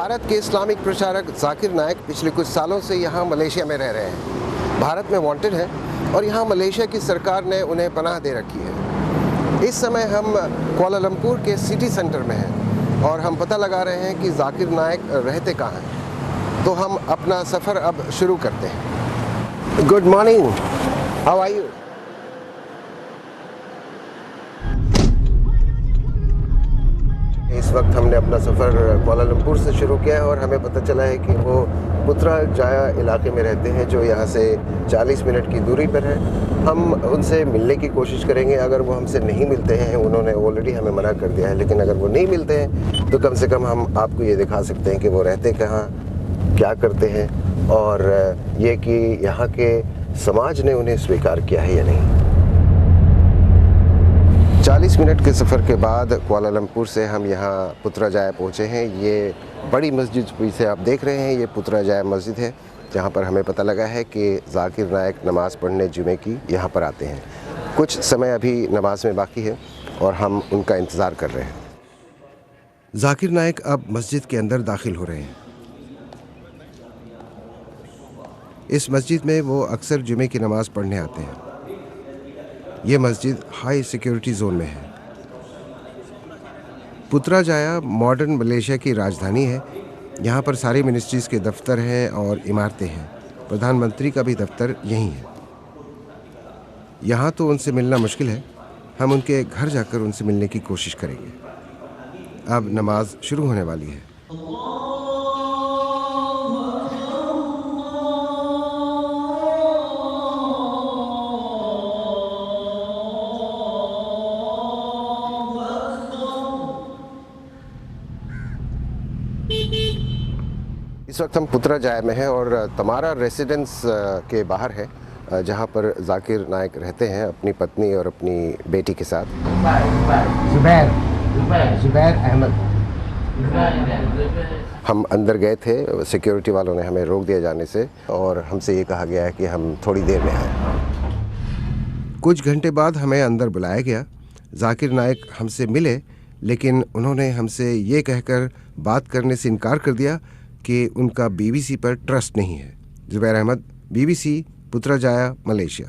भारत के इस्लामिक प्रचारक जाकिर नाइक पिछले कुछ सालों से यहाँ मलेशिया में रह रहे हैं। भारत में वांटेड है और यहाँ मलेशिया की सरकार ने उन्हें पनाह दे रखी है। इस समय हम कुआलालंपुर के सिटी सेंटर में हैं और हम पता लगा रहे हैं कि जाकिर नाइक रहते कहाँ हैं। तो हम अपना सफ़र अब शुरू करते हैं। Good morning, how are you? इस वक्त हमने अपना सफ़र कुआलालंपुर से शुरू किया है और हमें पता चला है कि वो पुत्रजाया इलाके में रहते हैं, जो यहाँ से 40 मिनट की दूरी पर है। हम उनसे मिलने की कोशिश करेंगे। अगर वो हमसे नहीं मिलते हैं, उन्होंने ऑलरेडी हमें मना कर दिया है, लेकिन अगर वो नहीं मिलते हैं तो कम से कम हम आपको ये दिखा सकते हैं कि वो रहते कहाँ, क्या करते हैं और ये कि यहाँ के समाज ने उन्हें स्वीकार किया है या नहीं। 40 मिनट के सफ़र के बाद कुआलालंपुर से हम यहाँ पुत्रजाया पहुँचे हैं। ये बड़ी मस्जिद पीछे आप देख रहे हैं, ये पुत्रजाया मस्जिद है, जहाँ पर हमें पता लगा है कि जाकिर नाइक नमाज़ पढ़ने जुमे की यहाँ पर आते हैं। कुछ समय अभी नमाज में बाकी है और हम उनका इंतज़ार कर रहे हैं। जाकिर नाइक अब मस्जिद के अंदर दाखिल हो रहे हैं। इस मस्जिद में वो अक्सर जुमे की नमाज़ पढ़ने आते हैं। ये मस्जिद हाई सिक्योरिटी जोन में है। पुत्रजाया मॉडर्न मलेशिया की राजधानी है। यहाँ पर सारी मिनिस्ट्रीज़ के दफ्तर हैं और इमारतें हैं। प्रधानमंत्री का भी दफ्तर यहीं है। यहाँ तो उनसे मिलना मुश्किल है। हम उनके घर जाकर उनसे मिलने की कोशिश करेंगे। अब नमाज शुरू होने वाली है। इस वक्त हम पुत्रजाया में हैं और तमारा रेसिडेंस के बाहर है, जहां पर जाकिर नाइक रहते हैं अपनी पत्नी और अपनी बेटी के साथ। जुबैर अहमद। हम अंदर गए थे, सिक्योरिटी वालों ने हमें रोक दिया जाने से और हमसे ये कहा गया है कि हम थोड़ी देर में आए। कुछ घंटे बाद हमें अंदर बुलाया गया। जाकिर नाइक हमसे मिले, लेकिन उन्होंने हमसे ये कहकर बात करने से इनकार कर दिया कि उनका बीबीसी पर ट्रस्ट नहीं है। Zubair Ahmed, BBC, Putrajaya, Malaysia.